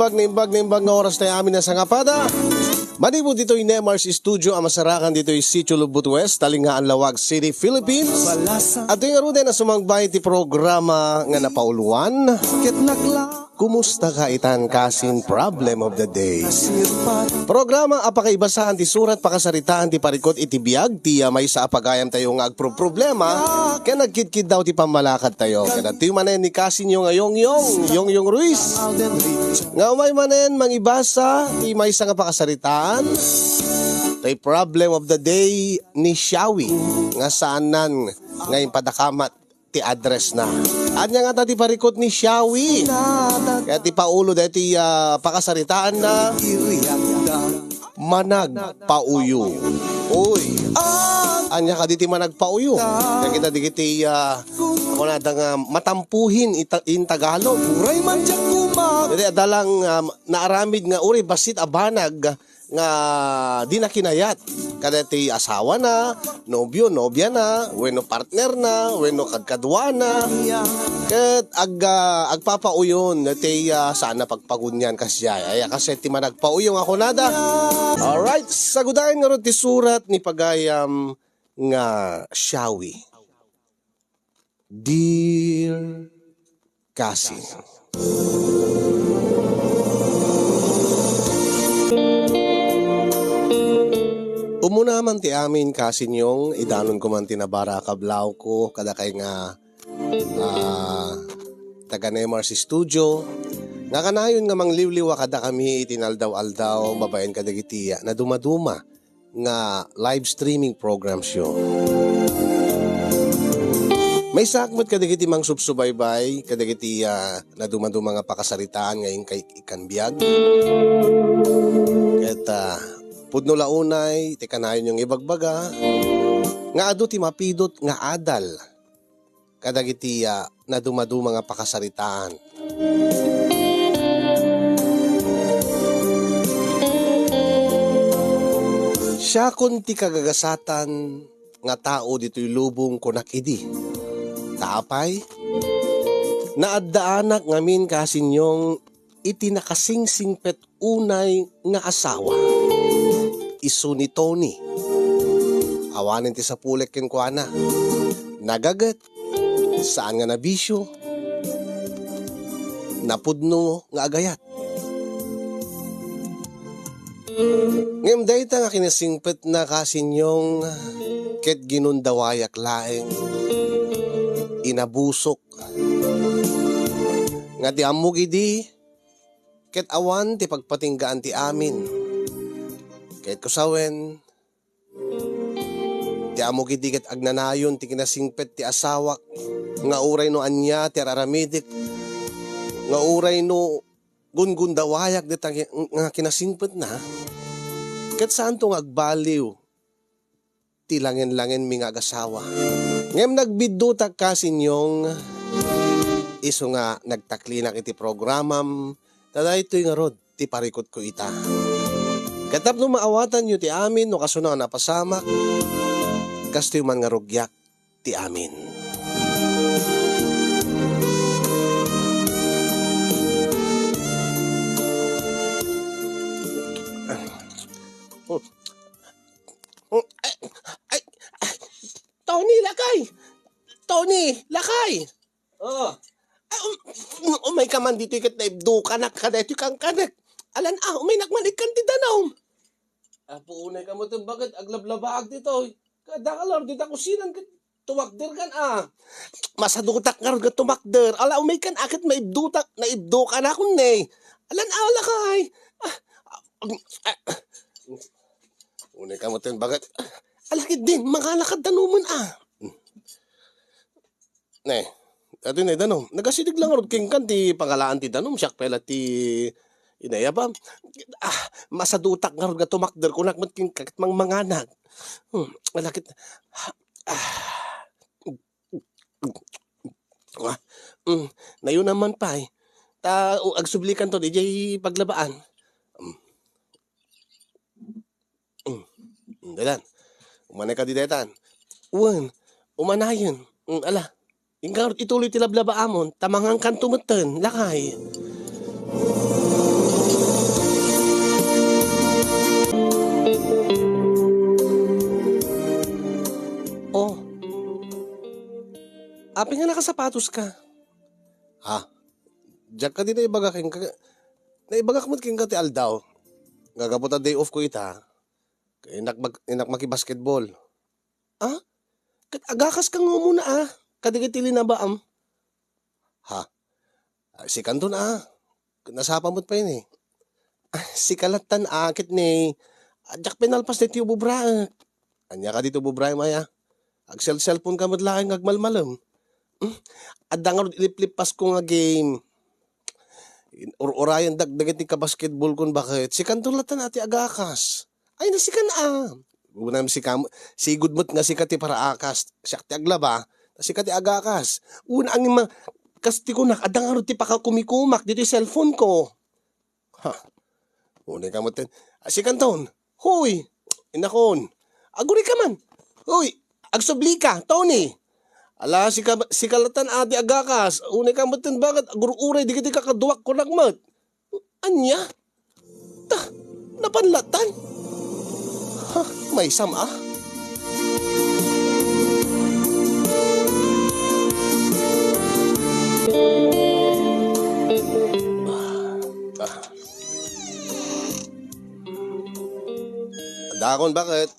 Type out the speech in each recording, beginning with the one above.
Naimbag nga oras tayo amin na sa ngapada. Manibo dito yung Nemars Studio, ang masarakan dito yung Sitio Lubut West, Talingaan, Lawag City, Philippines. At yung arunin na sumagbay ti programa nga napauluan. Kumusta ka itan kasin problem of the day? Programa apakaibasahan ti surat pakasaritaan ti parikot iti biyag ti may sa apagayam tayo nga agproblema kaya nagkidkid daw ti pamalakad tayo. Kaya ti manen ni kasin yung Yong Ruiz. Nga umay manen mangibasa ti may sa nga pakasaritaan. Tay problem of the day ni Shawi nga saanan ngayon padakamat ti address na. Anya nga ti parikot ni Shawi. Kaya ti paulo dahil ti pakasaritaan na managpauyo. Uy. Anya ka diti managpauyo. Kaya kita digiti ako na matampuhin in Tagalog. Uray man dyan kumak. Dati adalang naaramid nga uri basit abanag nga di na kinayat. Kada ti asawa na, nobyo, nobya na, weno partner na, weno kadkadwa na. Ket agpapauyon ti sana pagpagunyan kasya. Ay kasi ti managpauyong ako nada. Alright, sagudayan nga ron ti surat ni pagayam nga Shawi. Dear Cassie, umuna man ti amin kasin yung idanon ko man tinabara kablaw ko kada kay nga taga Nemars Studio nga kanayon nga mangliwliwa kada kami itinaldaw-aldaw babayan kadagitiya na dumaduma nga live streaming programs yo. May sakmot kadagiti mang subsubaybay kadagiti na dumaduma nga pakasaritaan ngayon kay ikanbiyag. Ket pudno launay, ti kanayon yung ibagbaga, nga adu ti mapidot nga adal, kadagiti na dumaduma nga pakasaritaan. Siya kun ti kagagasatan nga tao dito'y lubong kunakidi. Taapay, naaddaanak ngamin kasinyong itinakasingsingpet unay nga asawa. Isu ni Tony. Awanin ti sa pulek ken kuana. Nagagat. Saan nga nabisyo? Napudno nga agayat. Ngem dayta nga kinasingpet na kasinyong ket ginundawayak laeng inabusok. Nga ti amog idi ket awan ti pagpatinggaan ti amin. Kahit kusawen, ti amog iti ket agnanayon ti kinasingpet ti asawak, nga uray no anya ti araramidik, nga uray no gungundawayak di nga kinasingpet na, ket saan tong agbaliw ti langin-langin mi nga agasawa. Ngem nagbiddutak kasinyong iso nga nagtaklinak iti programam, tada ito'y nga rod ti parikot ko ita. Katap no maawatan nyo ti amin no kasuna nga napasamak, kasto yung man nga rugyak ti amin. Tony, lakay! Tony, lakay! Oh. Umay ka man dito ikat na ibdo kanak kada ito kang kanak. Alan umay nakmanik kan ti danaw. Puunay ka mo ito bagat aglablabag dito. Kada ka lor dito kusinan tumakder kan Masadutak nga rin ka tumakder. Ala umay kan akit maibdutak na ibdo ka na kun ne. Alan lakay. Unay ka mo ito bagat. Alakit din, mga lakad danuman Ne, ato na danom. Nagasidig lang arod king kan ti pangalaan ti danom. Siyak pala ti inaya ba? Masadutak nga arod nga tumakder kunak mat king kakit mang manganag. Alakit. Nayon naman pa agsublikan to di paglabaan. Dalan. Umanay ka di detan. Umanayon. Ala. Ingkar ituloy tilablaba amon. Tamangang kantumeten. Lakay. Apay nga nakasapatos ka. Ha? Diyak ka din na ibagakin ka. Naibagak mo king ka ti aldaw. Gagaputa day off ko ita. Inak maki-basketball. Ah? Agakas ka nga muna Kadigitili na ba Ha? Si Kanton Nasapa mo't pa yun Si Kalatan akit ni. Adyak pinalpas na tiyo bubra. Anya ka dito bubra maya. Cellphone ka madlaking agmalmalam. Adang iliplipas ko nga game. Orayan dagdagat ni ka-basketball kun bakit. Si Kanton latan ati agakas. Ay nasikan Unam si gudmot nga si kati para akas. Siya ti aglaba. Si kati agakas. Una ang kasti ko nakadang ti pakakumikumak dito yung cellphone ko. Ha? Una ka mo si Kanton. Huy! Inakon. Aguri ka man. Huy! Agsubli ka, Tony. Ala, si Kalatan ati agakas. Una ka mo bakit aguru-uray di kita kakaduwak ko nagmat. Anya? Napanlatan? Ha? May sama? Adakon, bakit?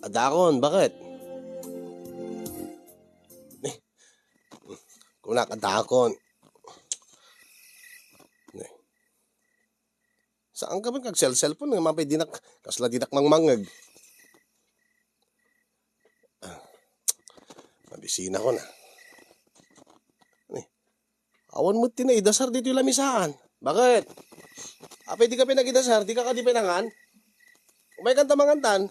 Adakon, bakit? Kunak, adakon. Saan ka ba kag-cellphone nga mapay dinak, kasla dinak mangmangag. Mabisina ko na. Awan mo tinaidasar dito yung lamisaan. Bakit? Apay di ka pinagidasar, di ka kadipinangan. Umay kanta mangantan.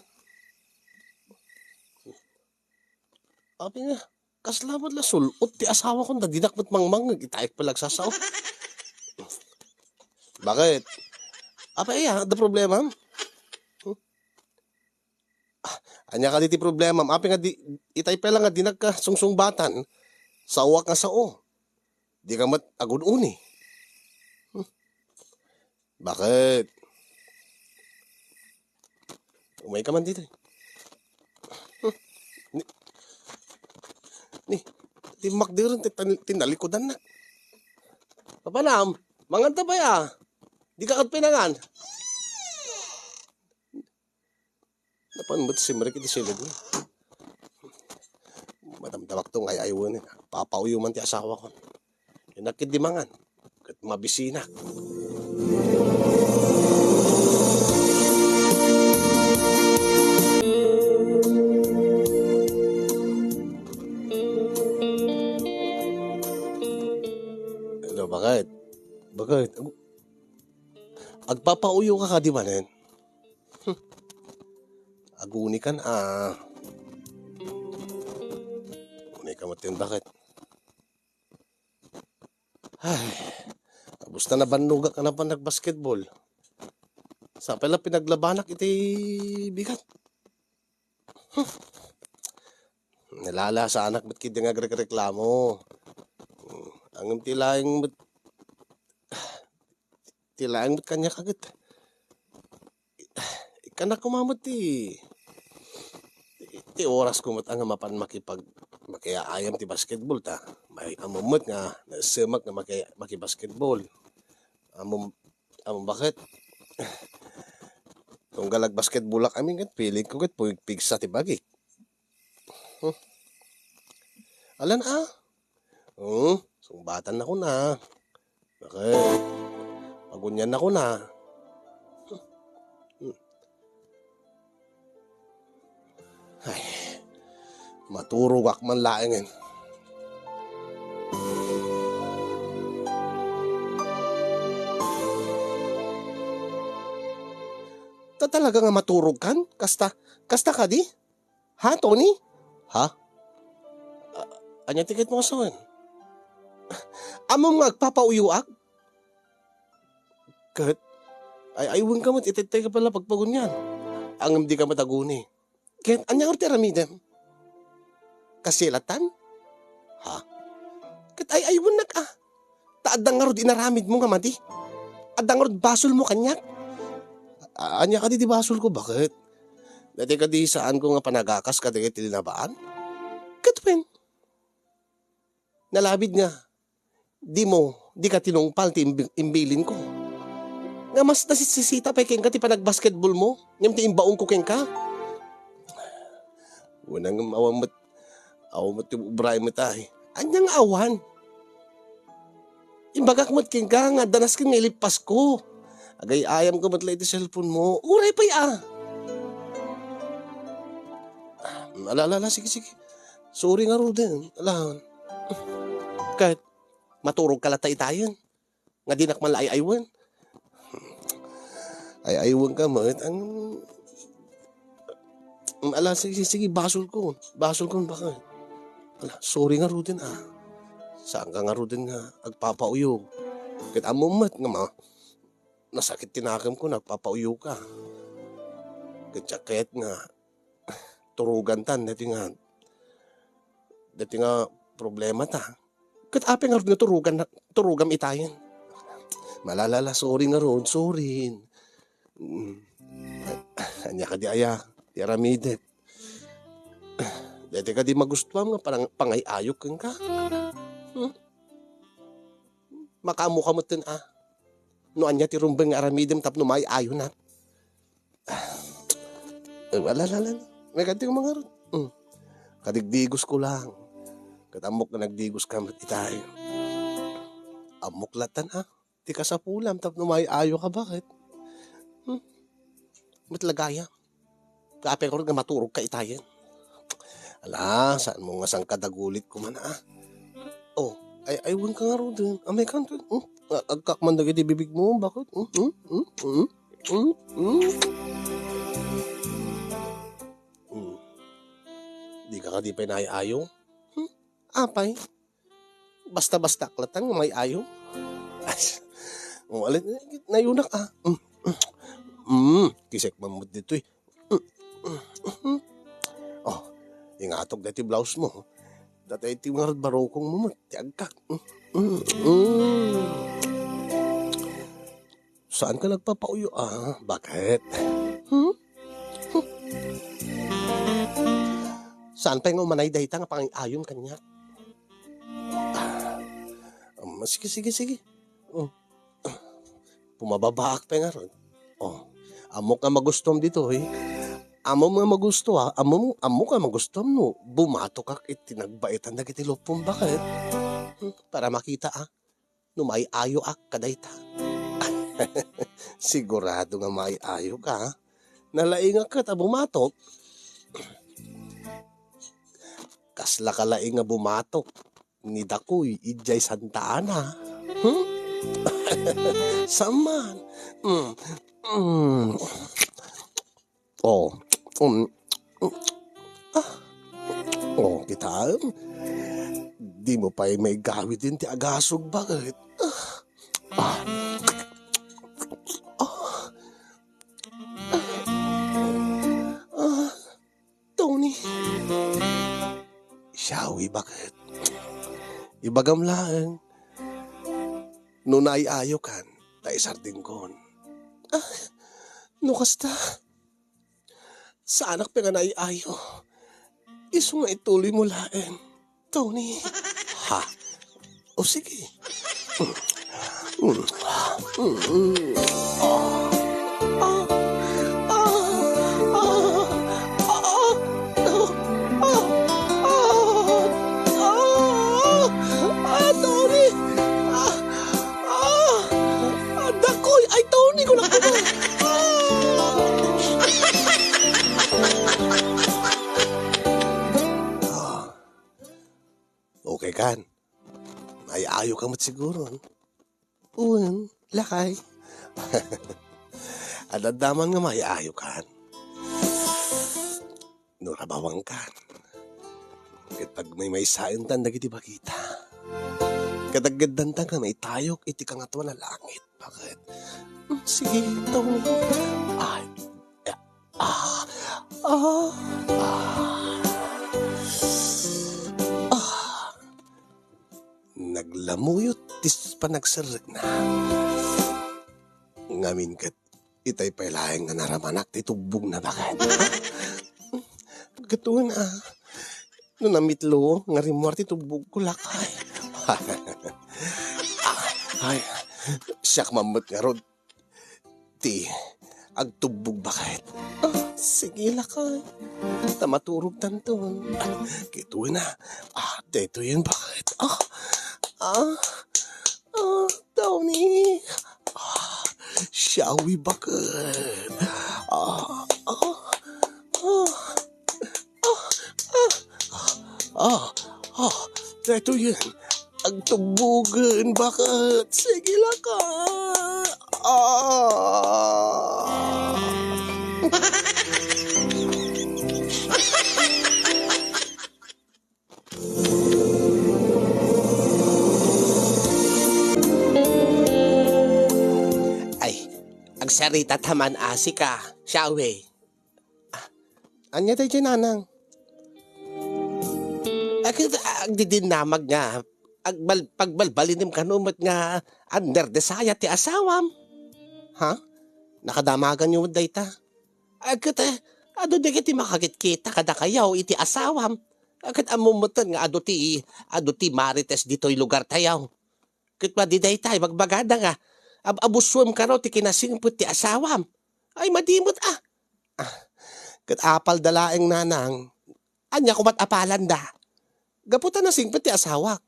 Apay nga, kaslamad la sulot ti asawa ko na dinak mo't mangmangag. Itaik palagsasaw. Bakit? Apay the problema? Anya ka diti problema. Apay nga itay pala nga dinak ka sungsungbatan. Sa uwak nga sao. Di ka mat agun-uni. Bakit? Umay ka man dito. Di makdirin tinalikodan na. Papanam, manganta ba ya? Di ka katpinangan. Napanmot si Marik iti silid mo. Madamdamak to ngay aywan. Papauyo man ti asawa ko. Yung nakidimangan. Kat mabisina. Ano, bakit? Bakit? Agpapauyo ka di manen? Aguni kan Unay ka matin, bakit? Ay, tapos na nabanuga ka na pa nag-basketball. Sa pala pinaglabanak iti bigat. Nalala sa anak ba't kidi nga reklamo. Ang tilaing ba't kanya kagat. Ikanak kumamot ti oras kumot ang mapan makiaayam ti basketball ta. May amumot nga nasimak na maki-basketball. Amum bakit? Kung galag basketball kami kat piling ko kat pigsa ti bagik. Alan sumbatan na ko na. Bakit? Pagunyan na ko na. Ay, maturog ak man laingin. Talaga nga maturog kan? Kasta ka di? Ha, Tony? Ha? Anya tiket mo kasawan? Among magpapauyuak? Kat? Ay aywan ka mat, ititay ka pala pagpagunyan. Ang hindi ka mataguni. Kat, anya ka tiramidem? Kasilatan? Ha? Kat ay aywan na ka. Taadang nga rod inaramid mo nga mati. Adang nga rod basol mo kanyak. Anya ka di basol ko, bakit? Dati ka di saan ko nga panagakas ka di tinabaan? Katwen. Nalabid nga. Di ka tinungpal ti imbilin ko. Nga mas nasisita pa ken ka ti panag-basketball mo. Ngam ti imbaong ko ken ka. Unang awan mo ti ubray mo tayo. Anyang awan. Imbagak mo't ken ka nga danas ken nilipas ko. Agay ayam ko matlay ti cellphone mo. Uray pa ya. Alala, sige. Sorry nga ro din. Alahan. Kahit maturog kalatay tayo. Nga di nakman ay-aywan. Ay-aywan ka mo. Ala, sige, basol ko. Baka. Ala, sorry nga ro din Saan ka nga ro din nga agpapauyog. Kahit amumat nga nasakit tinakam ko, nagpapauyo ka. Kahit nga, turugan tan, dati nga problema ta. Kahit ape nga rin turugam itayin. Malalala, sorry nga ron, sorry. Anya ka di aya, di aramidet. Dati ka di magustuhan nga, parang pangayayok ka. Makamukha mo tin No anya ti rumbeng aramidem tapno may ayo na. Alala. May kanti ko mga ron. Kadigdigos ko lang. Katamok na nagdigos ka matitay. Amok latan Ti ka sa pulam tapno may ayo ka bakit? Matlagaya. Kape ko rin nga maturog ka itayin. Ala, saan mo nga sang kadagulit ko man ay aywan ka nga ron din. May kanto. Agkakman na giti bibig mo, bakit? Di ka di pa naiayaw? Apay? Basta-basta klatan nga may ayaw? Alin, nayunak kisek mamut dito ingatog dati blouse mo. Datay ti nga barokong mo, ti agkak. Saan ka nagpapauyo? Bakit? Saan pa yung umanay dahita nga pang-ayon kanya? Sige. Pumababaak pa nga ron. Amok nga magustom dito Amo nga magusto amo ka magustom no. Bumato ka itinagbaitan na kitilopong bakit? Para makita no may ayo kadayta. Sigurado nga may ayo ka. Nalaing ka ta bumatok. Kasla kalaing nga bumatok. Ni Dakoy, ijay Santa Ana. Saman. Kita. Di mo pa may gawid din ti agasog bakit? Tony. Siyawi bakit? Ibagam lang. No naiayo kan, taisardin kon. No kasta. Sa anak pa nga naiayo. Iso nga ituloy mo lain. Tony. O sige. Tony. Dakoy. Ay, Tony ko na ko. Okay kan? Ay ayo ka mat siguro. Uwan, lakay. Adadaman nga may ayo kan. Nurabawang kan. Kapag may sayon tan dagiti bakita. Kadaggadan tan nga may tayok iti kangatuan na langit. Bakit? Sige, Tony. Naglamuyot tis panagsarig na. Ngamin kat itay pailayang nga naramanak ti tubog na bakit. Gatuan No namitlo, nga rimorti tubog ko lakay. Ay, siyak mamot nga rod. Ti, agtubog bakit? Sige lakay. Tamaturog tanton. Kito na. Deto yun bakit? Tony. Shawi bakit? Deto yun. Agtubugan bakit? Sige lakay. Agsarita taman asika, Shawe. Anya tayo dyan, nanang? Agdidinamag nga, pagbalbalinim kanumot nga, under desaya ti asawam. Ha? Nakadamagan nyo dayta? Ado di kiti makakit-kita kada kayaw iti asawam. Amumutan nga ado ti marites dito'y lugar tayaw. Kit pa di dayta, magbagada nga. Abuswam ka raw ti kinasingput ti asawam. Ay madimot Kat apal dalaeng nanang. Anya kumat apalan da. Gaputan na singput ti asawak.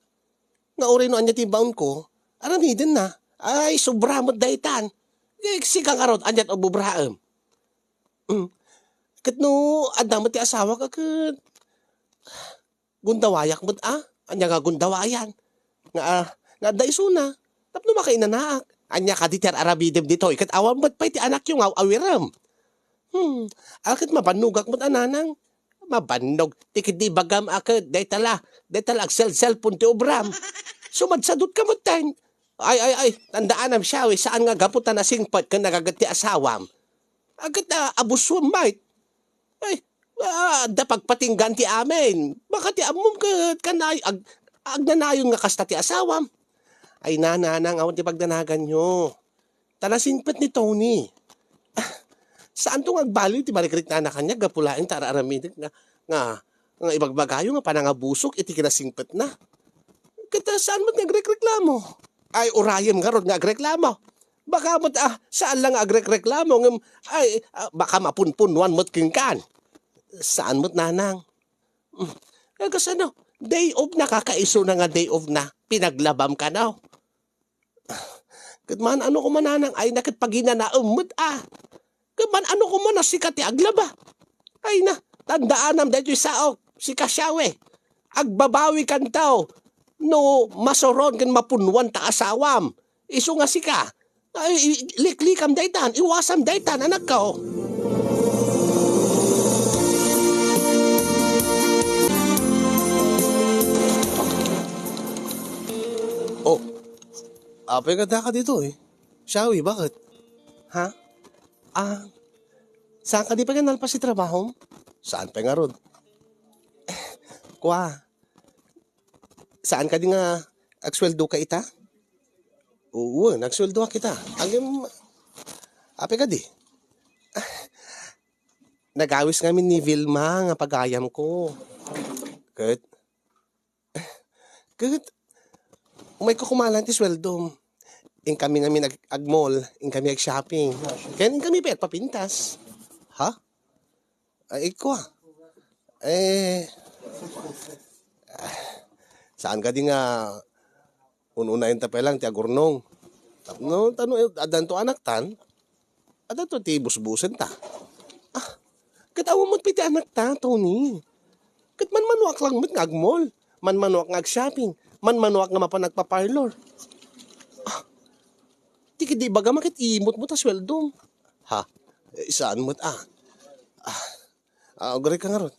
Nga uri no anya ti baon ko. Aramidin na. Ay sobramot daytan. Iksikang karot anyat o bubraam. Kat no adamot ti asawak kat. Gundawayak mo't Anya nga gundawayan. Nga daisuna. Tapno makainanaak. Anya ka diter arabidem dito. Ikat awam ba't pa iti anak yung awiram? Akit mabanugak mo't ananang. Mabanog. Tikit di bagam akit. Daytala agsel-cellphone ti obram. Sumadsadot ka mo't tayo. Ay. Tandaan am siya. Saan nga gaputan na singpat ka nagagat ti asawam? Akit abuswam mait. Ay. Pagpatinggan ti amin. Baka ti amom kat kanay. Agnanayon nga kasta ti asawam. Ay nanang, awan ti pagdanagan nyo. Talasingpet ni Tony. Saan tong agbaliw ti marikrik na anak kanya, gapulain tara aramidik nga ibagbagayo nga panangabusok, iti kinasingpet na. Kita saan mo't nagreklamo? Ay urayem nga rod nga agreklamo. Baka mo't saan lang agreklamo, baka mapunpunuan mo't kingkan. Saan mo't nanang? Kasi day off na kakaiso na nga day off na, pinaglabam ka na. Katman ano ko mananang ay nakit pagina na umut Katman ano ko man sikat ti aglaba. Ay na, tandaan nam dahil saok, si Kasyawe. Agbabawi kan tao, no masoron kan mapunwan ta asawam. Iso nga sika, ay liklikam daytan, iwasam daytan, anak ko. Pagkada ka dito Shawi, bakit? Ha? Saan ka di pa ganalpa si trabaho? Saan pa nga rod? Kwa? Saan ka di nga agsweldo ka ita? Oo, nagsweldo ka kita. Ape ka di? Nagawis ngamin ni Vilma nga pagayam ko. Kat? Umay ko kumalan ti sweldo. In kami namin ag-mall, in kami ag-shopping. Kaya in kami pet papintas. Ha? Ay, ko saan ka di nga ununayin tapelang ti agurnong. Tapno, adan to anak tan. Adan to ti busbusen ta. Katawa mo't piti anak ta, Tony. Kat manmanuak lang mo't nga ag-mall. Manmanuak nga ag-shopping. Manmanuak nga mapanagpa-parlor. Di baga makit imot mo ta sweldo. Ha? Saan mo't agre ka nga ron.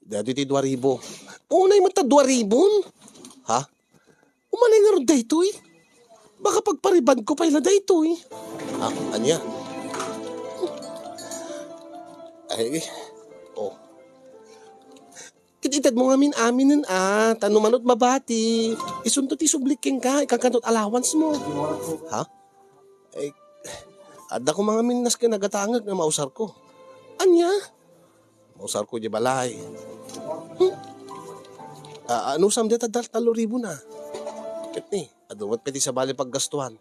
Dati ti 2,000. Unay mo ta 2,000? Ha? Umanay nga ron daytoy. Baka pagparibad ko pa ila daytoy. Anya? Kititad mo nga aminin tanumanot mabati. Isunto ti subliking ka, ikakantot allowance mo. Ha? Ada ko mga minas kinagatangag na mausar ko. Anya? Mausar ko di balay. Ano sam dito 3,000 na. Ket ni, adumat pwede sa bali paggastuhan.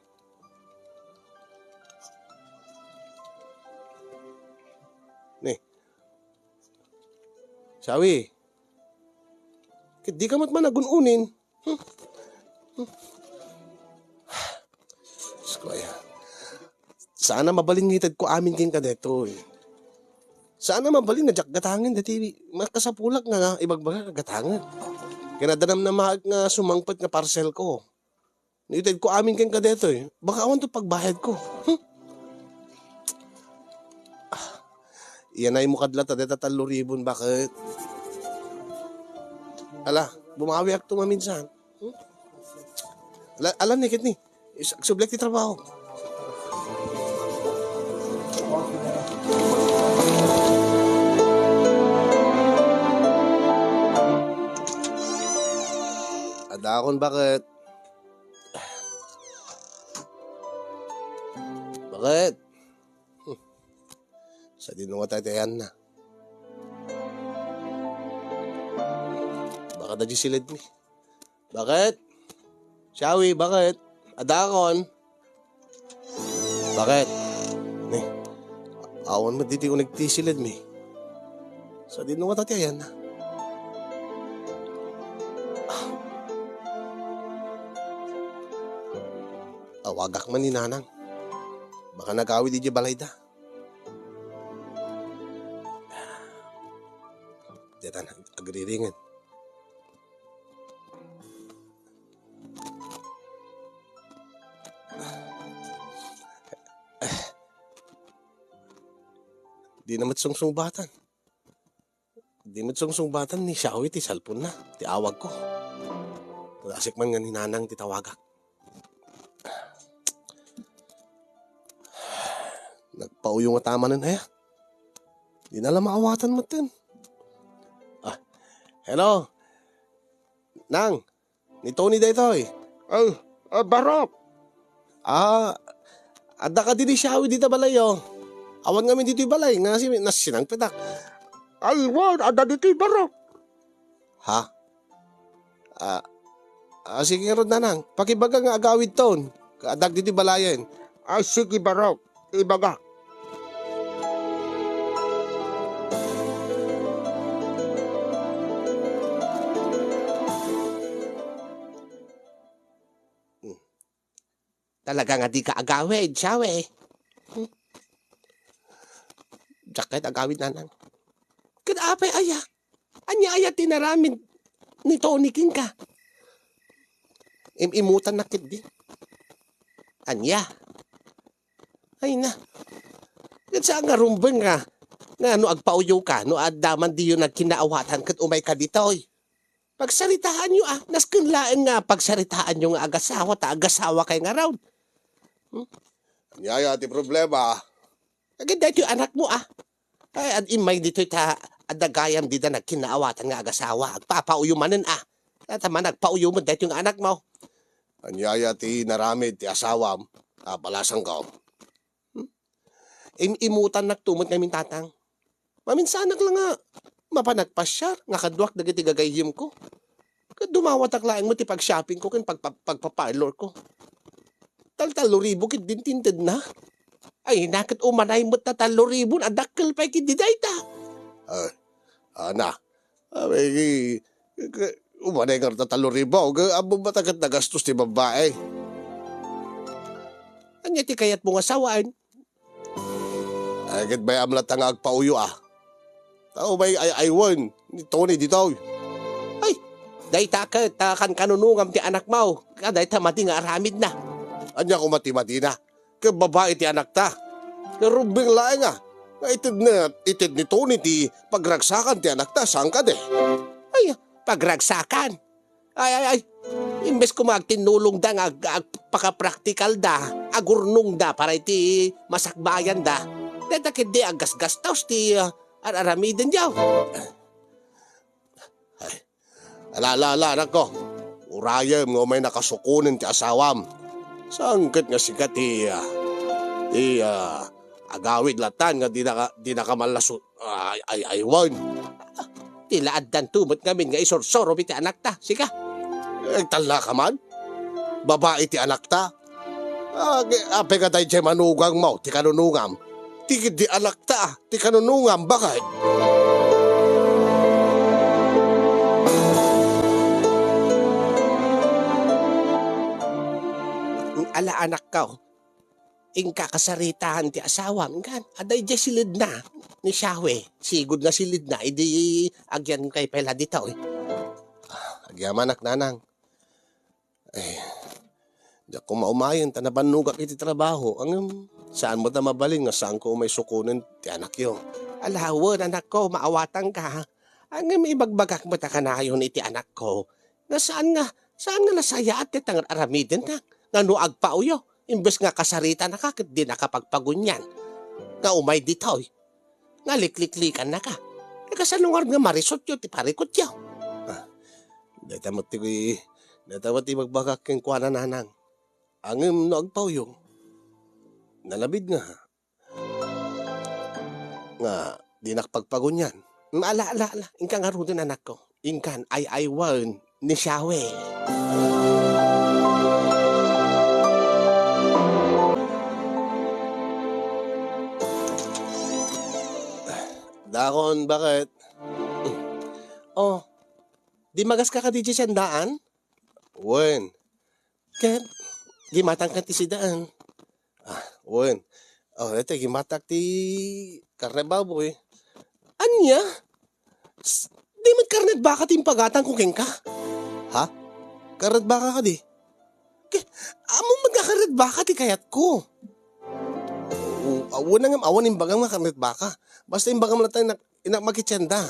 Ni. Sawi. Ket di ka mat managununin. Skoya. Sana mabalingitad ko amin king kadeto. Sana mabalin nga gatangin dati makasapulak nga ibagbaga gatangan. Kinadanam na maag nga sumangpat nga parcel ko. Nitid ko amin king kadeto baka awan to pagbayad ko. Iyan ay mukadlat na deta 3,000 bakit? Ala, bumawi ak to maminsan. Alam ni kit ni, sublek ti trabaho. Adakon bakit? Bakit? Sa dinunga tayo na. Baka na silid ni. Bakit? Shawi, bakit? Adakon? Bakit? Ni, awan mo diti ko nagtisilid mi. Sa dinunga tayo na. Wagak man ni nanang. Baka nagawi di balay da. Diyan, agriringin. Di naman sungsung-batan. Di naman sungsung-batan ni Shawi ti salpon na. Ti awag ko. Asik man nga ni nanang ti tawagak. Nagpauyong nga tama nun, Di na lang maawatan mo din. Hello? Nang, ni Tony dito Ay, Barok. Ada ka din ni Shawi dito balay, Awan kami dito balay, nga sinang petak. Alwan, ada dito Barok. Ha? Sige nga na nang, pakibaga nga agawid ton. Adag dito balayan. Sige Barok, ibaga. Talaga nga di ka agawid, Shawi. Jakit agawid nanang. Kadapay aya. Anya aya tinaramid ni Tony King ka. Imutan na kit di. Anya. Ay na. Kat saan nga rumbeng nga. Nga no agpauyo ka. No adaman di yun nagkinaawatan kat umay ka dito. Pagsaritaan nyo Naskunlaan nga pagsaritaan nyo nga agasawa ta agasawa kay nga raw. Anya ti problema. Agad dito yung anak mo Ay ad imay dito ta adagayam di na nagkinaawatan nga agasawa. Agpapauyo manen At man nagpauyo mo dito yung anak mo. Anyaya ti naramid ti asawam. Palasang ka. Imutan nagtumot kami tatang. Maminsanak lang nga. Mapanagpasyar. Nga kadwak dagiti gagayim ko. Dumawat aklaing mo ti pag-shopping ko kin pagpaparlor ko. 3,000 kit din tinted na. Ay nakit umanay mo 3,000 adakkel pa kit di dayta. Ana. Umanay nga 3,000 abo ba tagat nagastos ti babae? Anya ti kayat mo nga sawaan? Agad ba amlat nga agpauyo Tao ba aywan ni Tony dito? Ay, dayta ka kan kanunungam ti anak mo. Kaday ta mati nga aramid na. Anya ko mati-mati na. Ke babae ti anak ta. Karubing laeng itid ni Tony ti pagragsakan ti anak ta. Saan ka de? Ay, pagragsakan. Ay. Imbes ko magtinulong da nga agpaka-practical da. Agurnong da para iti masakbayan da. Dadakit di agas-gastos ti aramidin diyaw. Ay, ala, anak ko. Urayam nga may nakasukunin ti asawam. Sangkat nga sikat agawid latan nga di na ka Ay, wan. Tilaad dan tumot ngamin nga isorsoro biti anak ta. Sika. Tala ka man? Babae ti anak ta? Ape ka tayo dyan manugang mo, ti kanunungam. Tigid di anak ta, ti kanunungam, bakit? Ala anak ka, ingka kasaritahan ti asawam, kan, aday di silid na, ni Shawe, sigod nga silid na, idi agyan kay pela ditaw eh. Agyaman nanang. Di ako maumayan, tanabanugak iti trabaho. Saan mo na mabalin nga saan ko may sukunin ti anak yo? Alawan anak ko, maawatan ka, ang ibagbagak mo ta kanayon iti anak ko, nga saan nga nasaya at titang aramidin na, nga nuag pa uyo, imbes nga kasarita na kakit di nakapagpagunyan, nga umay ditaw, nga likliklikan na ka, kasanungar nga marisot yo, ti parikot yo. Datamot ti magbagak keng kwa na nanang. Angem no agpawyo. Nalabid nga. Nga, di nakapagpagunyan. Ala, ingka nga rudin anak ko, ingkan ay wan ni Shawe. Dakon, bakit? Oh, di magas ka di siyandaan? Wen. Ken, di matang ka ti sidaan. Wen. Ito, gimatak ti karne baboy. Anya? Di mat karnet baka timpagatang kung ka? Ha? Karat baka ka di? Among magkakaret baka ti kayat ko. Awan nga, awan imbagang nga karnet baka. Basta imbagang mo tayo makitsenda.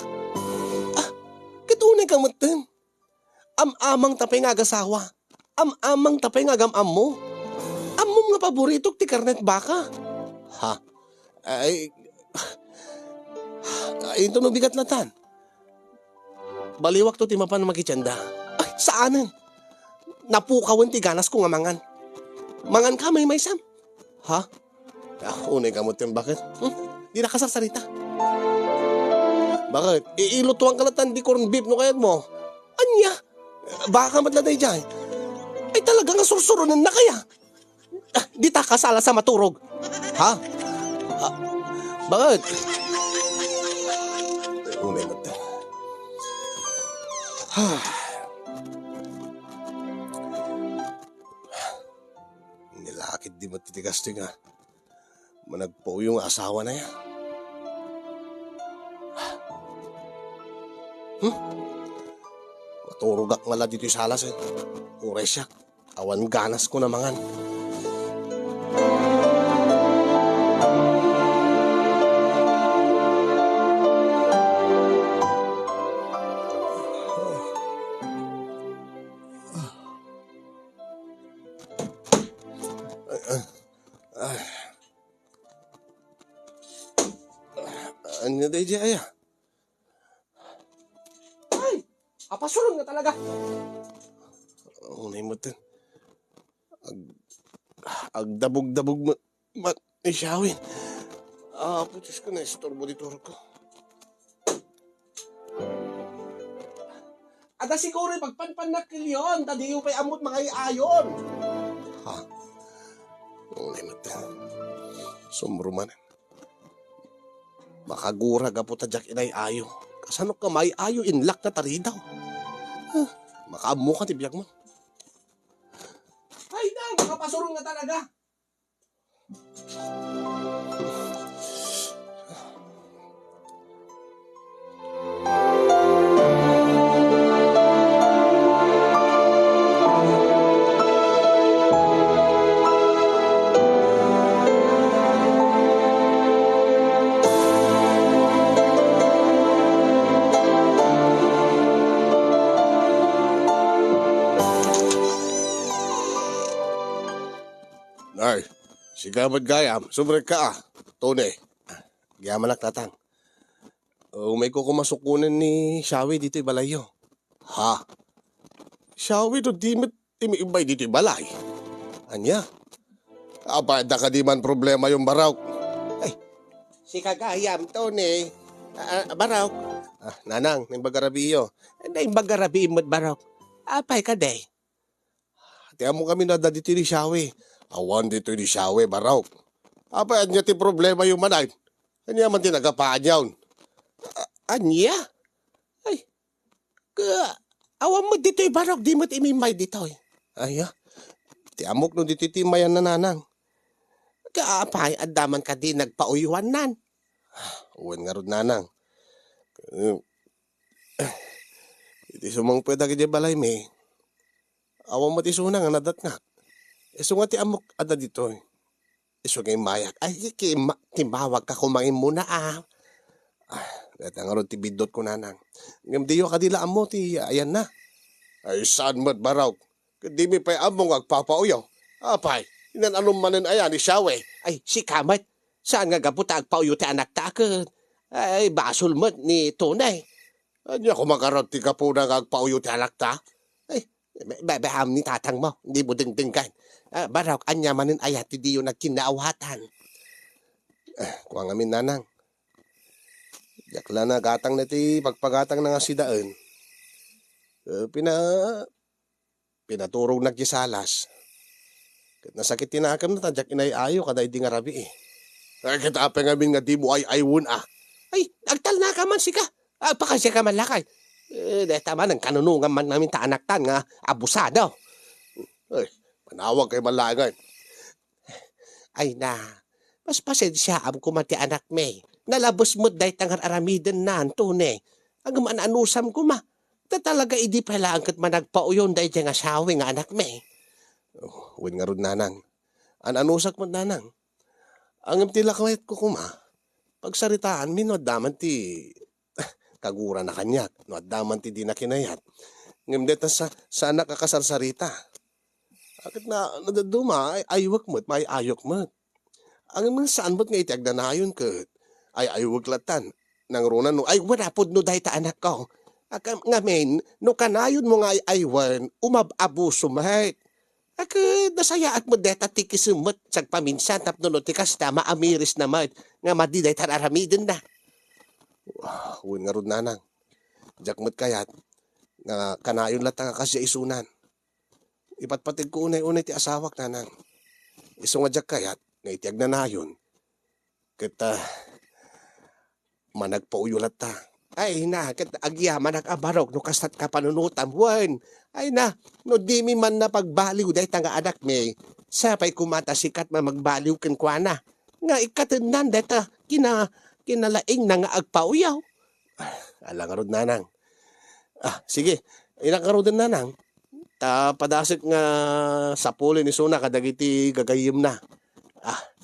Katunay ka matin. Amang tapay nga agasawa. Amang tapay nga agam mo. Amom nga paborito ti karnet baka. Ha? Ito no bigat na tan. Baliwak to ti mapan makitsenda. Ay, saanan? Napukawan ti ganas ko nga mangan. Mangan ka may sam. Ha? Unay ka mo bakit? Di nakasasarita. Bakit? Ilutuan ka na tan di corn beef no kayat mo. Anya? Baka matladay dyan. Ay talaga nga sursurunan na kaya. Di ta kasala sa maturog. Ha? Bakit? Unay mo tan. Nilakit di matitigas ti nga. Managpo yung asawa na yan. Maturugak nga la dito yung salas eh. Uray siya. Awan ganas ko na mangan. Ano day di aya? Ay! Apasulong nga talaga. Unay mo tin. Agdabog-dabog mo. Isyawin. Putis ko na. Istorbo dito ko. Ada siguro pagpanpan na kilyon. Tadiyo pa'y amot mga iayon. Ha? Unay mo tin. Sumruman. Makagura ka po tadyak inay ayo. Kasano ka may ayo inlak na tari daw. Makaamo ka tibiyag mo. Ay na, makapasurong nga talaga. Ay, sigamad gayam, subrek ka Tone, giyamalak tatang. May kukumasukunan ni Shawi dito balayo. Ha? Shawi do di ibay dito balay. Anya? Da ka di man problema yung baraw. Si kagayam, Tony. Barok, Nanang, ng bagarabiyo. na imbagarabi mo't barok. Apay ka day. Tiyan mo kami na dito ni Shawe. Awan dito ni Shawe, baraw. Apa anya ti problema yung manay? Anya man tinagapaan yawn. Anya? Ay, awan mo dito'y barok, di mo't imimay dito'y. Aya, ti amok no dito ti mayan na nanang. Kaapay, andaman ka di nagpauyuan nan. Uwan nga rod nanang. Iti sumang pweda kaya balay me. Awan mo ti sunang nga nadat nga. Iso nga ti amok ada dito. Iso nga mayak. Ay, timawag ka kumangin muna Dahil nga rod ti bidot ko nanang. Ngam diyo kadila amo ti ayan na. Ay saan mo't baraw. Di mi pa'y among agpapauyaw. Apay, inan anong manan ayan ni Shawe. Ay, si Kamat, saan nga gaputa agpauyo ti anak ta ka? Ay, basol mo't ni Tunay. Anya ko makarot ti ka po na agpauyo ti anak ta. Ay, babaham ni tatang mo, hindi mo dingdinggan. Barok, anya manin ayat, hindi yun nagkinaawatan. Kuha ngamin nanang. Yakla na gatang na ti pagpagatang na nga si daan. Pinaturog nagkisalas. Kat nasakit tinakam na tadyak inayayo kada hindi nga rabi eh. Ay kita apeng ngamin nga di mo ay aywun Ay, agtal na ka man sika. Pakasya ka man lakay. Dahil tama ng kanunungan man namin ta anak tan nga abusado. Ay, manawag kay malangay. Ay na, mas pasensya am kumati anak me. Nalabos mo dahi tangar aramiden na antune. Ang mananusam ko ma. Talaga idi pala angkat managpauyon dahi dyan nga siyawing nga anak me. Uwin nga rod nanang. Anusak mo nanang. Ang imtilakwet ko kuma. Pagsaritaan mi no daman ti kagura na kanyak. No daman ti di na kinayat. Ngam deta sa anak kakasarsarita. Akit na nadaduma ay aywak mo't may ayok mo't. Ang mga saan mo't nga itiag na nayon kat. Ay aywag latan. Nang runa no ay warapod no dahi ta anak ko. Ngamin, no kanayon mo nga ay aywan, umababuso mahit. Nasayaat mo deta tikisumot sag paminsan tapno no tikas na maamiris naman nga madiday tararamidin na. Uwin nga rod nanang. Jakmat kayat. Nga kanayon latang kasya isunan. Ipatpatig ko unay-unay ti asawak nanang. Iso nga jak kayat. Nga itiag na nayon. Kita managpauyo lata. Ay na, agyaman nakabarok no kastat ka panunutam. Wan, ay na, no di mi man na pagbaliw dahi tanga anak me. Sapay kumata sikat magbaliw ken kuana. Nga ikatunan deta kinalaing na nga agpauyaw. Alang nga rod nanang. Sige. Ilang nga rod nanang. Padasik nga sapulin ni Suna kadagiti gagayim na.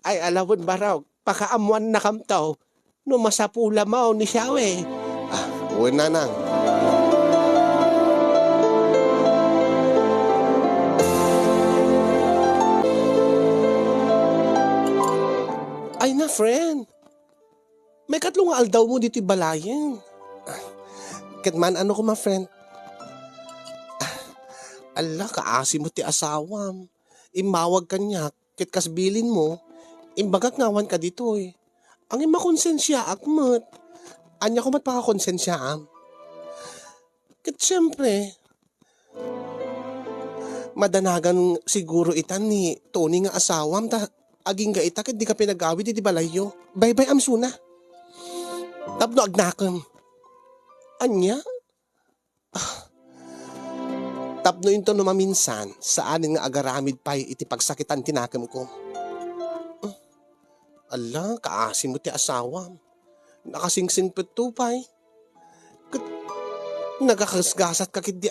Ay alawon baraw, pakaamuan na kamtaw. No masapula mao ni Shawe. Uwin nanang. Ay na, friend. May katlong aldaw mo dito balayan. Katman ano ko ma friend. Ala, kaasi mo ti asawam. Imawag kanya, kit kasbilin mo. Imbagak ngawan ka dito eh. Ang imakonsensya akmat. Anya ko mat pakakonsensya am. Kit siyempre, madanagan siguro itan ni Tony nga asawam ta aging ga ita ket di ka pinagawid iti balayo. Bye-bye am Suna. Tapno agnakam. Anya? Tapno into no maminsan saan nga agaramid pay iti pagsakitan tinakam ko. Ala, kaasin mo ti asawam. Nakasingsing petupay. Nagakasgasat kakit di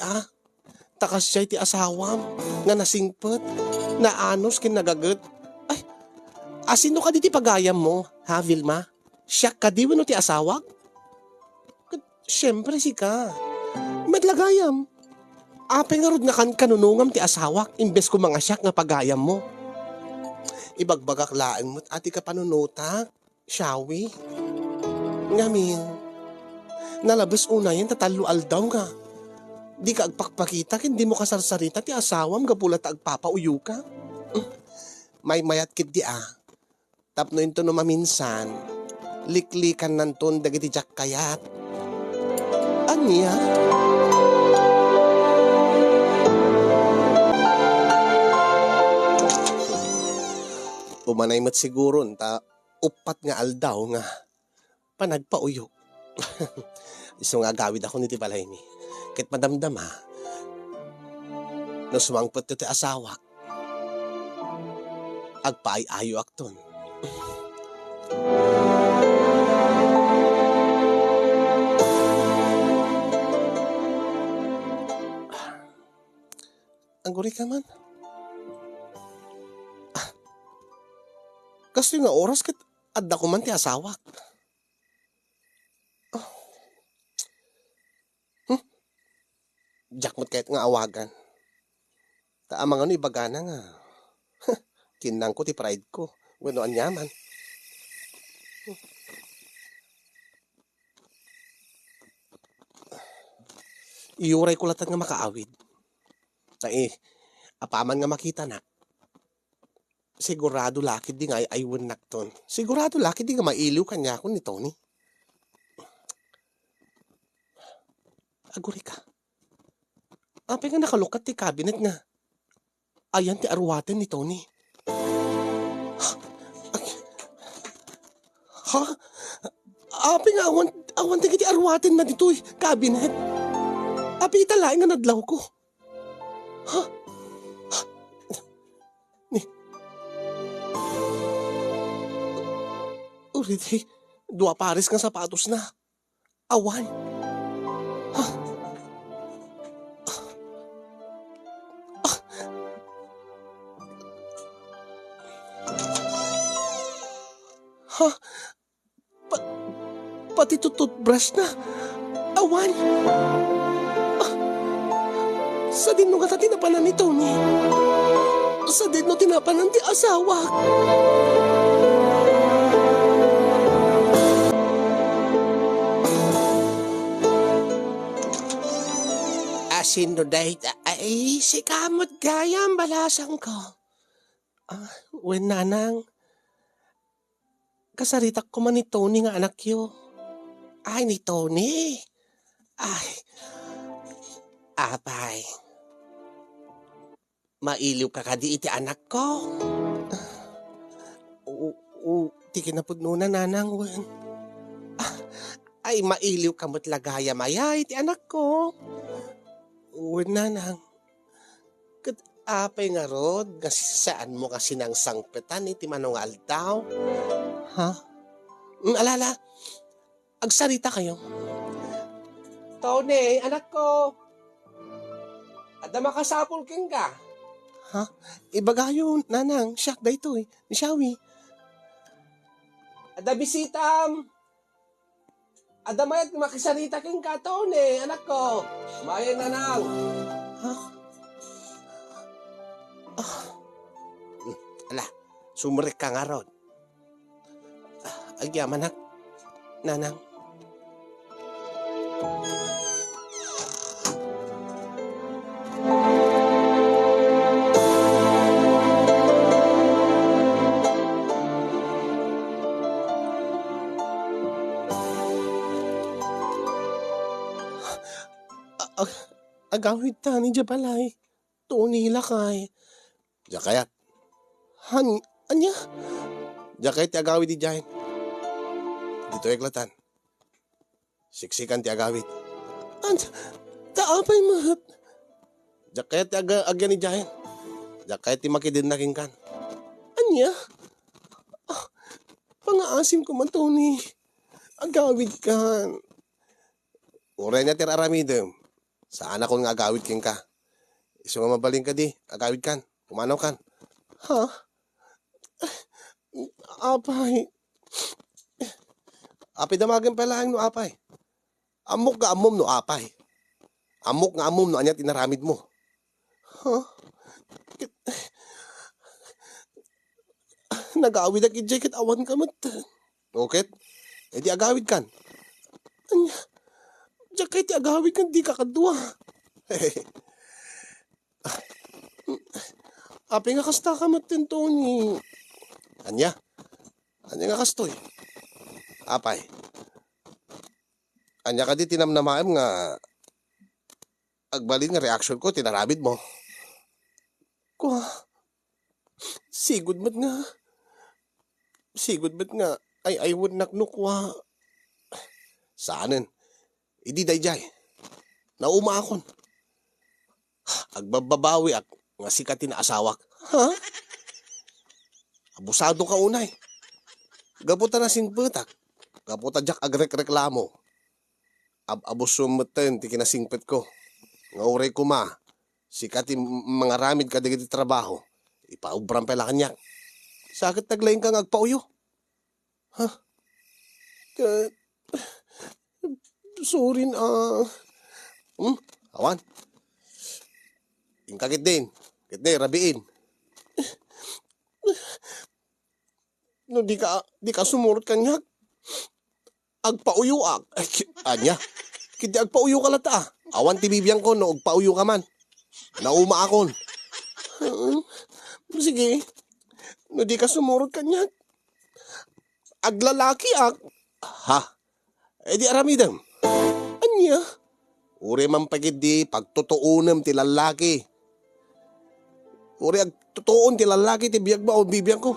Takas siya ti asawam. Nga nasingpet. Naanos kin nagagat. Ay, asino ka di ti pagayam mo, ha Vilma? Siya ka di no ti asawak? Siyempre si ka. Madlagayam. Apeng nga rod nga kanunungam ti asawak. Imbes ko mga siyak nga pagayam mo. Ibagbagak laeng mo't ati ka panunutak. Shawi. Ngamin, nalabas una yan tatalo aldaw nga. Di ka agpakpakita, hindi mo kasarsarita, ti asawam, gapulat agpapauyo ka. May mayat kit di Tapno into no maminsan, liklikan nanton dagiti jak kayat. Anya? Umanay mat siguro ta upat nga aldaw nga panagpauyo. Iso nga gawid ako niti balay ni. Ket madamdam ha. No sumangpot ti asawa. Agpaay-ayo akton. Ang guri ka man. Kasi nga oras ket adda ko man ti asawa. Jakmot kahit nga awagan. Taamang ano ibagana nga. Kinang ko ti pride ko. Bueno, anyaman. Iuray ko latan nga makaawid. Apaman nga makita na. Sigurado lakid di nga ay nakton. Sigurado lakid di nga mailiw kanya ako ni Tony. Aguri ka. Apay nga nakalukat ti cabinet nga. Ayan ti arwaten ni Tony. Ha? Apay nga awan ti arwaten na dito'y cabinet. Apay italaing nga nadlaw ko. Ha? Uridi, dua pares nga sapatos na. Awan. Ha? Pati toothbrush na. Awan. Sa din no nga tinapanan ni Tony. Sa din no tinapanan ti asawa. Asin no dahit ay si kamot gayam balasang ko. Wen nanang. Kasaritak ko man ni Tony nga anak yo. Ay, ni Tony. Ay. Apay. Mailiw ka kadi iti anak ko. Ti kinapudno na nanang. Ay, mailiw ka mo't lagaya maya iti anak ko. Nanang. Apay nga rod, kasi saan mo kasi nang sangpetan iti manong aldaw. Ha? Alala, agsarita kayo. Tony, anak ko. Ada makasapol king ka. Ha? Ibagayo, nanang, siyak da ito eh. Ni Shawi. Ada bisitam. Ada mayat makisarita king ka, Tony, anak ko. Mayan nanang. Ha? Ala, sumrik ka nga ron. Agyaman ha, nanang. Agawid ta ni Jabalay. Tony lakay. Jakayat. Anya? Jakayat ti agawid di Jain. Dito eglatan. Siksikan ti agawid. Taapay mahat. Jakayat ti agyan ni Jain. Jakayat ti makidin na kingkan. Anya? Pangaasim ko man, Tony. Agawid kan. Uray na ti aramidem. Saan ako nga agawid king ka? Iso nga mabaling ka di. Agawid kan. Pumanaw kan. Ha? Apay. Apay damagan pala no apay. Amok nga amom no apay. Amok nga amom no anya tinaramid mo. Ha? Nag-aawid ang jacket awan ka mat. Okay? Eh di agawid kan. Anya? Jacket ti agawid kan di kakadwa. Apay nga kasta ka mat Tony. Anya? Anya nga kastoy? Apay. Anya ka di tinamnamaem nga agbalin nga reaction ko, tinarabid mo. Kwa, sigud mat nga. Sigud mat nga, ay would naknukwa. Saanin? Idi dayjay. Nauma akon. Agbababawi ak, nga sikatin na asawak. Ha? Abusado ka unay. Gaputa na singpetak. Gaputa jak agrek-reklamo. Abusum meten ti kinasingpet ko. Nga uray ko ma. Sikati mga ramid ka digiti trabaho. Ipaubram pala kanyak. Sakit taglayin kang agpauyo. Ha? Sorry na. Awan. Ingkakit din. Kit rabiin. No, di ka sumurot kanyak. Agpauyo ak. Anya. Kiti agpauyo ka lata. Awan ti bibiyang ko no agpauyo ka man. Nauma akon. Sige. No, di ka sumurot kanyak. Aglalaki ak. Ha? Eh di aramidam. Anya. Uri man pagid di pagtutuunem ti lalaki. Uri agtutuon ti lalaki ti biyag ba o bibiyang ko.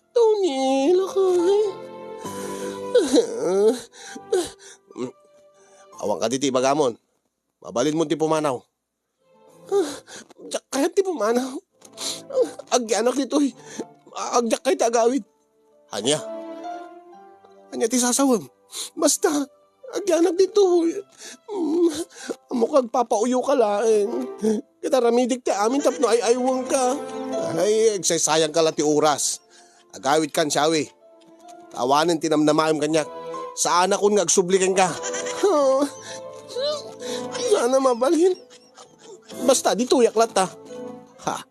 Tony, lakay. Awang ka diti bagamon. Mabalin mo ti pumanaw. Kaya ti pumanaw. Agyanak dito'y. Agyak kay tagawid. Hanya ti sasawam. Basta, agyanak dito. Mukhang papauyo ka lain. Kita ramidik ti amin tapno ay aywang ka. Ay, sayang ka lang ti oras. Agawid kan siyawi. Tawanin tinamnamaim kanyak. Saan akong agsublikan ka? Sana mabalhin. Basta, dito yaklat ta. Ha?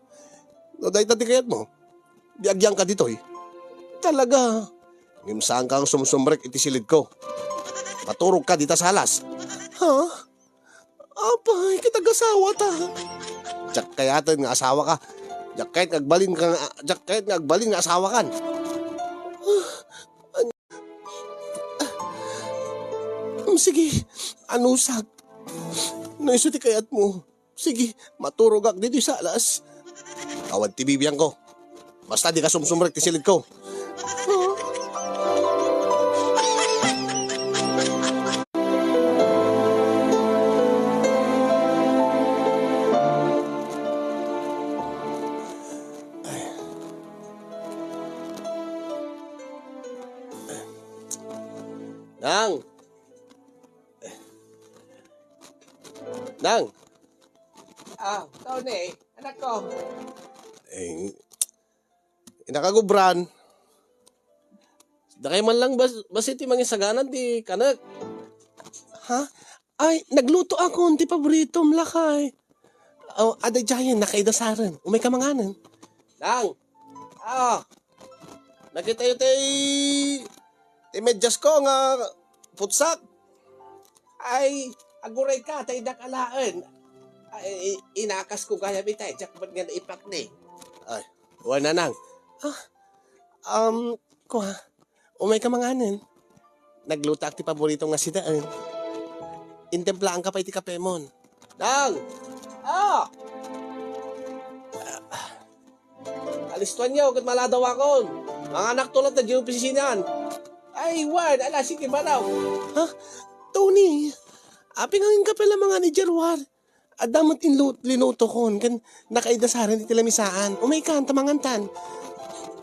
No, dahil tati kayat mo. Biagyang ka dito eh. Talaga. Ngimsaan kang sumsumbrek iti silid ko. Paturog ka dita sa alas. Ha? Apay, kitagasawa ta. Diyak kayatan nga asawa ka. Diyak kahit ngagbalin nga asawa kan. Sige, anusag. No isuti kayat mo. Sige, maturog ak dito sa alas. Awad ti bibiyang ko. Basta di ka sumsumrek ti silid ko. Nang! Nang! Tony, anak ko. Inakagubran. Dakay man lang basit ti mangisaganan ti kanak. Ha? Ay, nagluto ako ti paboritong lakay. Ada jayan nakaidasaran. Umay ka manganan. Nang! Nakita yun ti medyas ko nga putsak. Ay, aguray ka, tayo nakalaan. Ay, inakas ko kaya bitay, tsak ba't nga naipak ni? Ay, wala nang. Kuha, umay ka manganan. Naglutak ti paborito nga sidaan. Intemplaan ka pa iti kapemon. Nang! Alistuan niyo, kat maladaw akon. Mga anak tulad na dyan opisisinan. Ay, Ward, ala, sige ba daw? Ha? Tony, apingangin ka pala mga ni Jarwar. Adamot linuto kon, kan nakaidasaran iti lamisaan. Umay ka, tamangantan.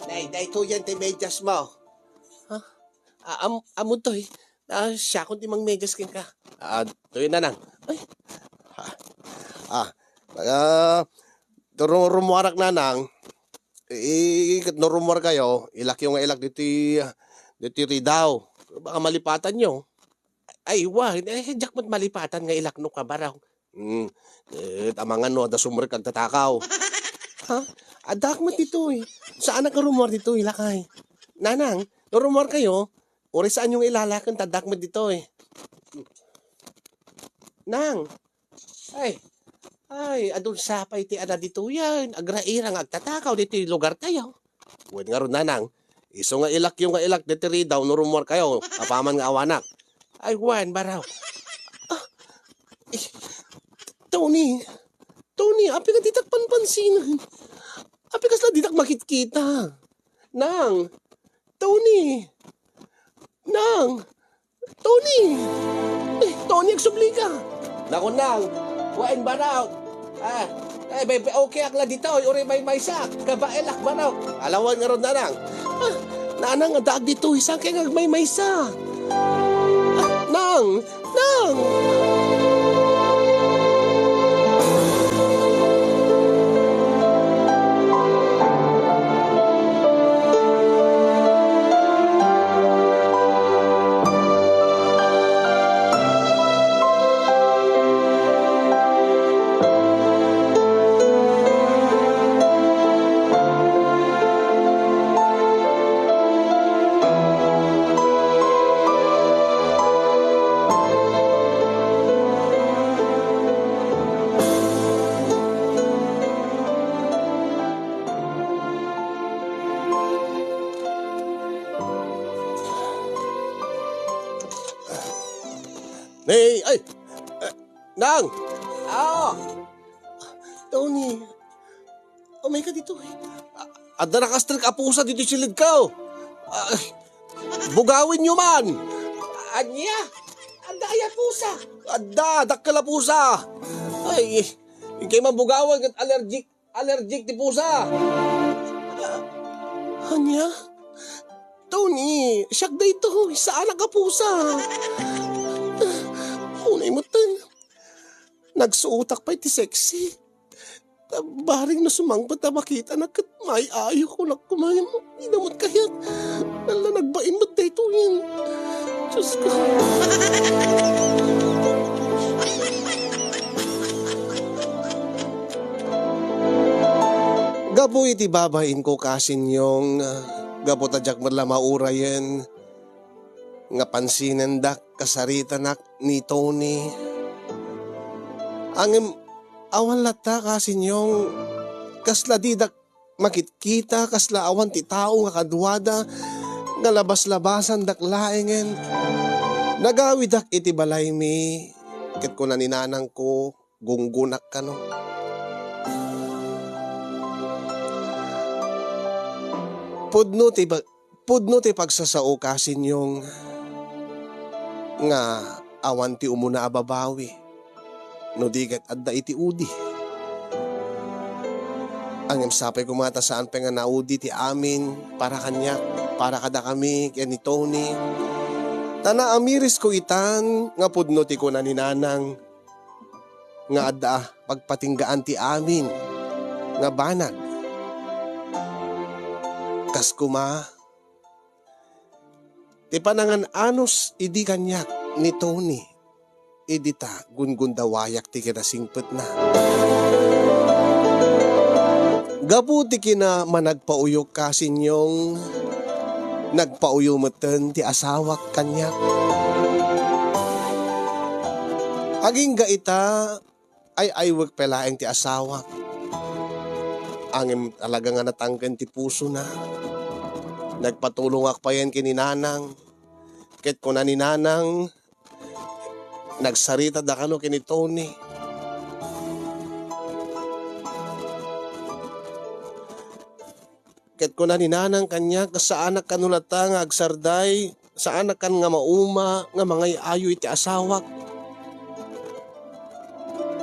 Day to yan, tay medyas mo. Ha? Amod to eh. Siya kung timang medyas kin ka. Tuyo na nang. Ay. Rumuwarak na nang. Rumuwar kayo, ilak yung ilak dito daw. Baka malipatan nyo. Ay, jakmat malipatan nga ilak no ka baraw. Tamangan no, da sumur kag tatakaw. Ha? Adakmat dito eh. Saan nakarumor dito ilakay? Nanang, narumor kayo, ori saan yung ilalakan tadakmat dito eh. Nang, ay, adun sapay ti ana dito yan. Agrairang agtatakaw dito yung lugar tayo. Huwag nga ron nanang, Iso nga ilak yung nga ilak deteri daw no rumor kayo. Apaman nga awanak. Ay wan baraw. Tony, api ka ditak panpansinan. Api kasla ditak makitkita. Nang, Tony. Tony, agsubli ka. Naku, Nang, wain baraw. Okay akla dito, uri may sak. Kabaelak baraw. Alawan nga ron na, Nang. Nanang, ang daag dito, isang kaya may sak. Nang. Nang! Tony, may ka dito eh. Adda nakastrik apusa dito silid ka. Bugawin nyo man! Anya! Adda ay apusa! Adda! Dakkala pusa! Ay, kay mabugawan kat allergic ti pusa! Anya? Tony, siyak da ito. Saan ka pusa? Unay mo tan. Nagsuutak pa iti sexy. Baring na sumangpat na makita na kat may ayo ko na kumayam. Inamot kayak. Nala nagbain mo dito yun. Diyos ko. Gapo iti babain ko kasin yung gapo tadyak madla maura yan. Nga pansinan dak kasarita nak ni Tony. Ang awan lata kasin yung kasla didak makitkita kasla awan ti tao nga kadwada nga labas-labasan dak laengen. Nagawi dak iti balay mi ket ko na ninanang ko gunggunak ka no. Pudno ti pagsasao kasin yung nga awan ti umuna ababawi. No digat adda iti udi. Ang imsapay kumata saan pa nga naudi ti amin para kanya, para kada kami kaya ni Tony. Tana amiris ko itan nga pudno ti ko na ninanang nga adda pagpatinggaan ti amin nga banag. Kas kuma ti panangan anos idi kanyak ni Tony. Idita gungundawayak ti kinasingpet na. Gabuti kina managpauyok kasin yung nagpauyumeten ti asawak kanyak. Aging gaita ay aywag pelaeng ti asawak. Angim talaga nga natangken ti puso na. Nagpatulong ak pa yan kininanang. Ket ko na ninanang nagsarita da kano kini Tony. Ket ko na ninanang kanya kasaanak kanulata nga agsarday, saanak kan nga mauma nga mga ayo iti asawak.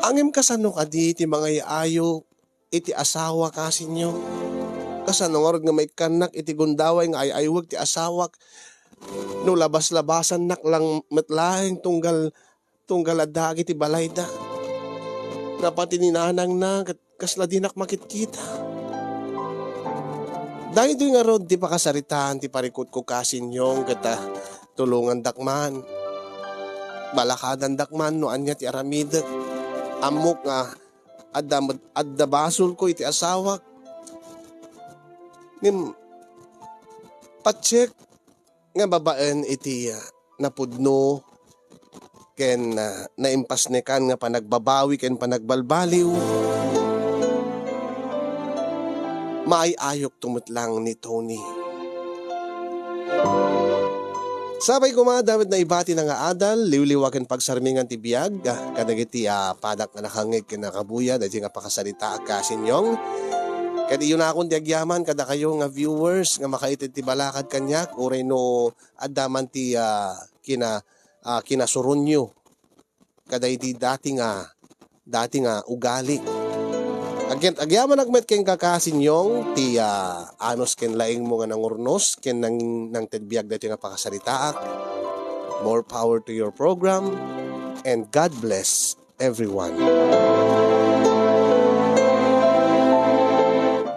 Angim kasano kadi iti mga ayo iti asawa kasinyo. Kasano nga nga may kanak iti gundaway nga ayaywag ti asawak. No labas-labasan nak lang metlaeng tunggal adag iti balay da. Napati ninanang na kasla dinak makitkita. Dahil do'y nga rod di pa kasaritaan ti parikot ko kasin yung kata tulungan dakman. Balakadan dakman no anya ti aramidet. Amok nga adda basol ko iti asawak. Nim patsek nga babaen iti napudno ken naimpasnekan nga panagbabawi ken panagbalbaliw. Maayayok tumutlang ni Tony. Sabay kumadamit na ibati na nga adal, liwliwagan pagsarmingan ti biyag, kadagiti padak nga nakangig kinakabuya, dahil nga pakasalita kasinyong. Kadi yun akong ti agyaman, kada kayo nga viewers, nga makaitid ti balakad kanyak, uray no adaman ti kinasurun nyo. Kada iti dati nga ugali. Agyaman nagmet ken kakasinyong ti anos ken laing mo nga nangurnos ken nang tedbiag dati nga pakasalitaak. More power to your program and God bless everyone.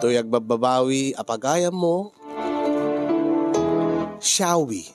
Tuyag bababawi apagayam mo. Shall we?